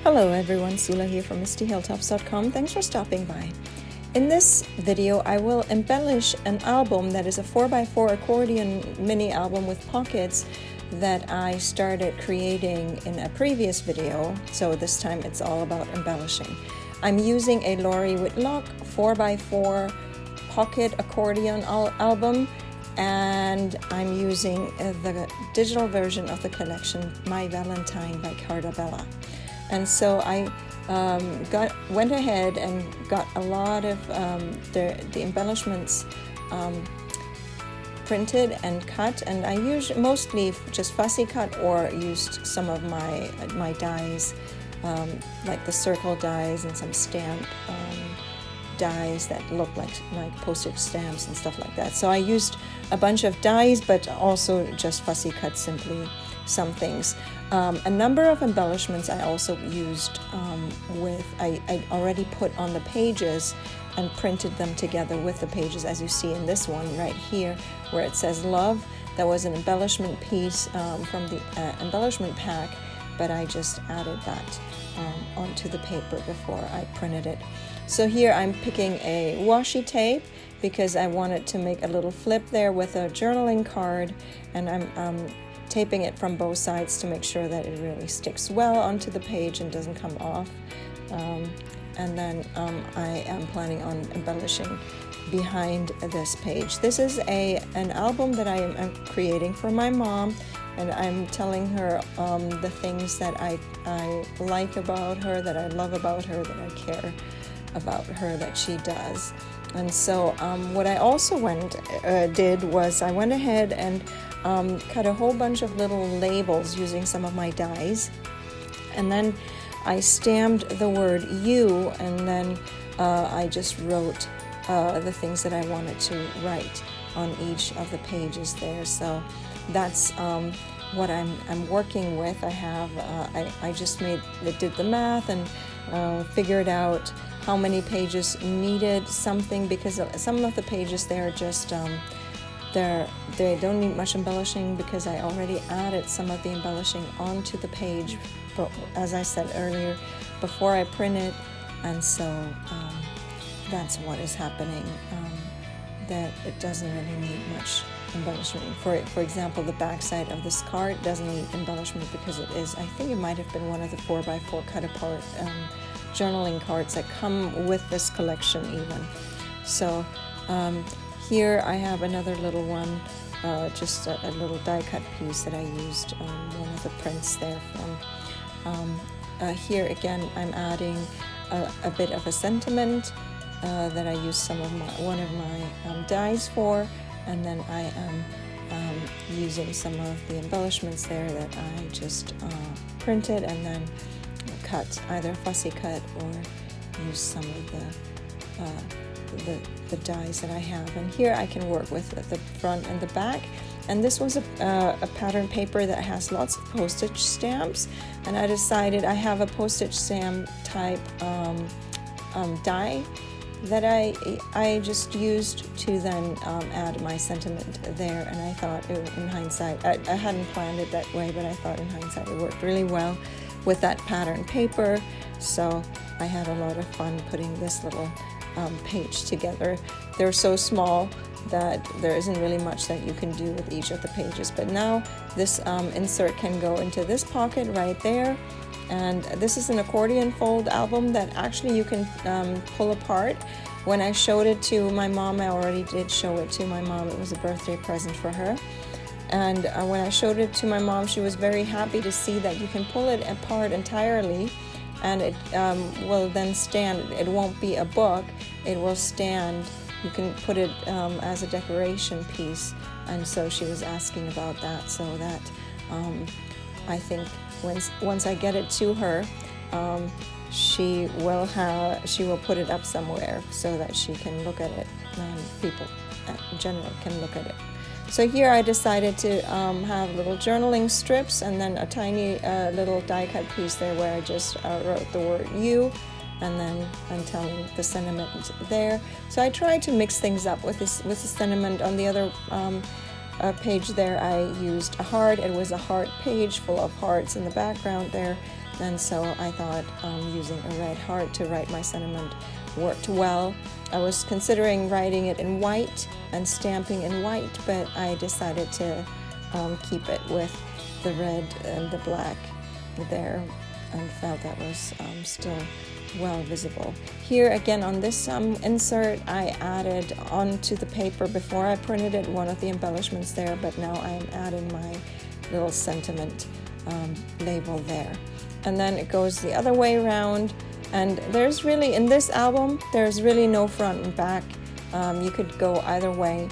Hello everyone, Sula here from MistyHilltops.com. Thanks for stopping by. In this video, I will embellish an album that is a 4x4 accordion mini album with pockets that I started creating in a previous video. So this time it's all about embellishing. I'm using a Whitlock 4x4 pocket accordion album, and I'm using the digital version of the collection My Valentine by Carta Bella. And so I went ahead and got a lot of the embellishments printed and cut, and I used mostly just fussy cut or used some of my dies, like the circle dies and some stamp dies that look like postage stamps and stuff like that. So I used a bunch of dies, but also just fussy cut simply some things. A number of embellishments I also used I already put on the pages and printed them together with the pages, as you see in this one right here where it says love. That was an embellishment piece from the embellishment pack, but I just added that onto the paper before I printed it. So here I'm picking a washi tape because I wanted to make a little flip there with a journaling card, and I'm taping it from both sides to make sure that it really sticks well onto the page and doesn't come off. And then I am planning on embellishing behind this page. This is an album that I am creating for my mom, and I'm telling her the things that I like about her, that I love about her, that I care about her that she does. And so what I also did was I went ahead and cut a whole bunch of little labels using some of my dies, and then I stamped the word you, and then I just wrote the things that I wanted to write on each of the pages there. So that's what I'm working with. I just did the math and figured out how many pages needed something, because some of the pages they're just they don't need much embellishing because I already added some of the embellishing onto the page, but as I said earlier, before I print it. And so that's what is happening, that it doesn't really need much embellishment. For example, the back side of this card doesn't need embellishment because I think it might have been one of the 4x4 cut apart journaling cards that come with this collection even. So here I have another little one, just a little die cut piece that I used one of the prints there from. Here again I'm adding a bit of a sentiment that I used one of my dies for, and then I am using some of the embellishments there that I just printed and then cut, either fussy cut or use some of the dies that I have. And here I can work with the front and the back. And this was a pattern paper that has lots of postage stamps, and I decided I have a postage stamp type die that I just used to then add my sentiment there. And I thought in hindsight, I hadn't planned it that way, but I thought in hindsight it worked really well with that pattern paper. So I had a lot of fun putting this little page together. They're so small that there isn't really much that you can do with each of the pages, but now this insert can go into this pocket right there. And this is an Accordion-Fold album that actually you can pull apart. When I showed it to my mom, I already did show it to my mom. It was a birthday present for her. And when I showed it to my mom, she was very happy to see that you can pull it apart entirely, and it will then stand. It won't be a book, it will stand. You can put it as a decoration piece. And so she was asking about that, so that I think once I get it to her, she will put it up somewhere so that she can look at it, and people in general can look at it. So here I decided to have little journaling strips, and then a tiny little die cut piece there where I just wrote the word you, and then I'm telling the sentiment there. So I tried to mix things up with the sentiment. On the other page there I used a heart. It was a heart page full of hearts in the background there. and so I thought using a red heart to write my sentiment worked well. I was considering writing it in white and stamping in white, but I decided to keep it with the red and the black there, and felt that was still well visible. Here again on this insert, I added onto the paper before I printed it one of the embellishments there, but now I am adding my little sentiment label there. And then it goes the other way around, and there's really, in this album, there's really no front and back. You could go either way,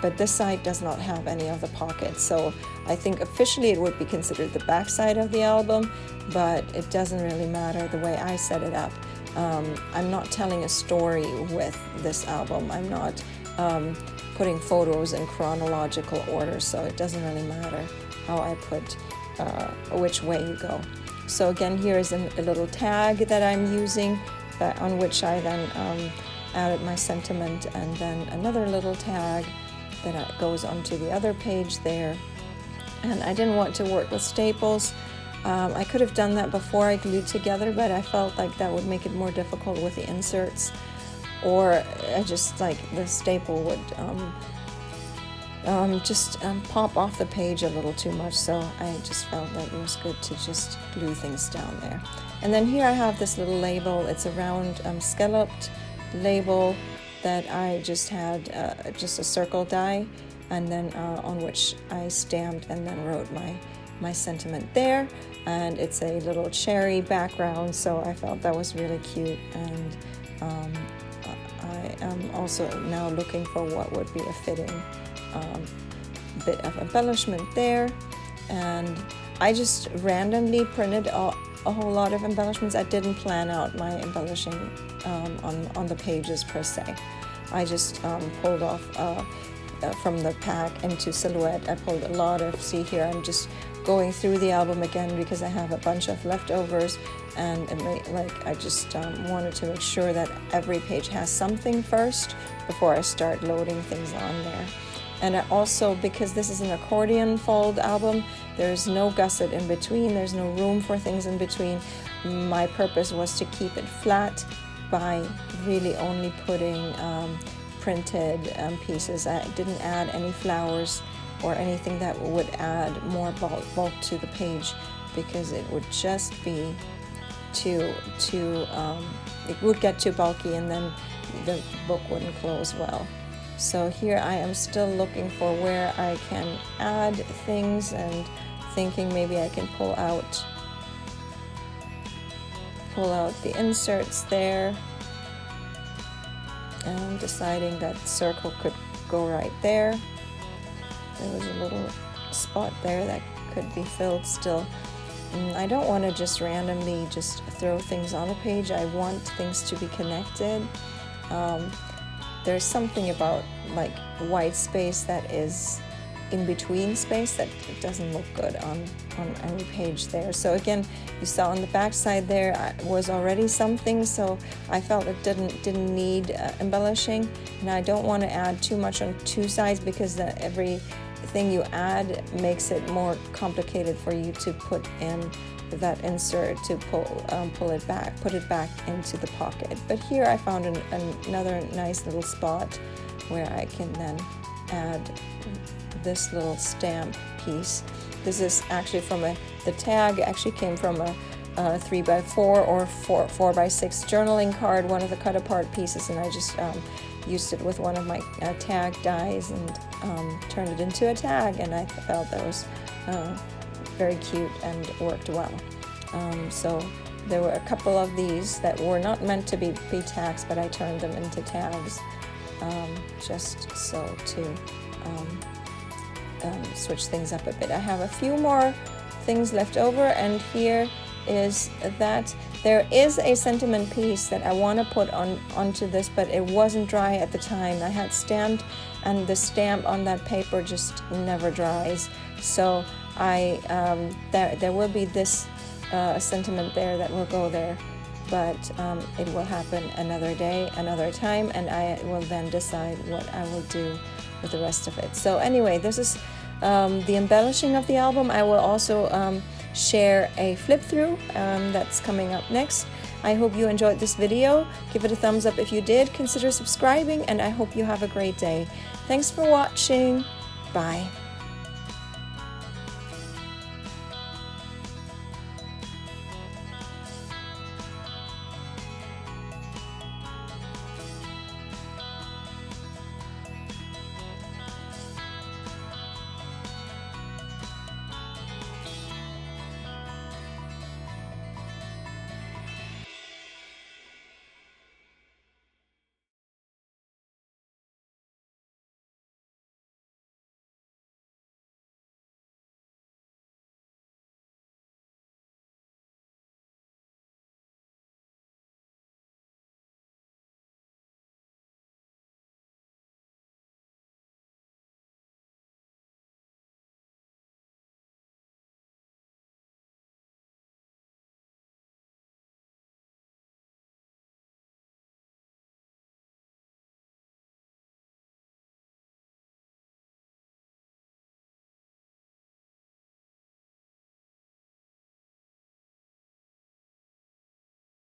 but this side does not have any of the pockets, so I think officially it would be considered the back side of the album, but it doesn't really matter the way I set it up. I'm not telling a story with this album. I'm not putting photos in chronological order, so it doesn't really matter how I put which way you go. So again, here is a little tag that I'm using, on which I then added my sentiment, and then another little tag that goes onto the other page there. And I didn't want to work with staples. I could have done that before I glued together, but I felt like that would make it more difficult with the inserts, or I just like the staple would just pop off the page a little too much, so I just felt like it was good to just glue things down there. And then here I have this little label. It's a round scalloped label that I just had just a circle die, and then on which I stamped and then wrote my sentiment there. And it's a little cherry background, so I felt that was really cute. And I am also now looking for what would be a fitting bit of embellishment there. And I just randomly printed a whole lot of embellishments. I didn't plan out my embellishing on the pages per se. I just pulled off from the pack into silhouette. I pulled a lot of, see here, I'm just going through the album again because I have a bunch of leftovers, and I just wanted to make sure that every page has something first before I start loading things on there. And I also, because this is an accordion-fold album, there's no gusset in between, there's no room for things in between. My purpose was to keep it flat by really only putting printed pieces. I didn't add any flowers or anything that would add more bulk to the page, because it would just be too it would get too bulky, and then the book wouldn't close well. So here I am still looking for where I can add things, and thinking maybe I can pull out the inserts there, and deciding that circle could go right there. There was a little spot there that could be filled still. I don't want to just randomly just throw things on a page. I want things to be connected. There's something about like white space that is in between space that doesn't look good on any page there. So again, you saw on the back side there was already something, so I felt it didn't need embellishing, and I don't want to add too much on two sides, because everything you add makes it more complicated for you to put in that insert to put it back into the pocket. But here I found another nice little spot where I can then add this little stamp piece. This is actually from the tag actually came from a 3x4 or 4x6 journaling card, one of the cut apart pieces, and I just used it with one of my tag dies and turned it into a tag, and I felt that was very cute and worked well. So there were a couple of these that were not meant to be tags, but I turned them into tags just so to switch things up a bit. I have a few more things left over, and here is that there is a sentiment piece that I want to put onto this, but it wasn't dry at the time. I had stamped, and the stamp on that paper just never dries. So there will be this sentiment there that will go there, but it will happen another day, another time, and I will then decide what I will do with the rest of it. So anyway, this is the embellishing of the album. I will also share a flip through that's coming up next. I hope you enjoyed this video. Give it a thumbs up if you did. Consider subscribing, and I hope you have a great day. Thanks for watching. Bye.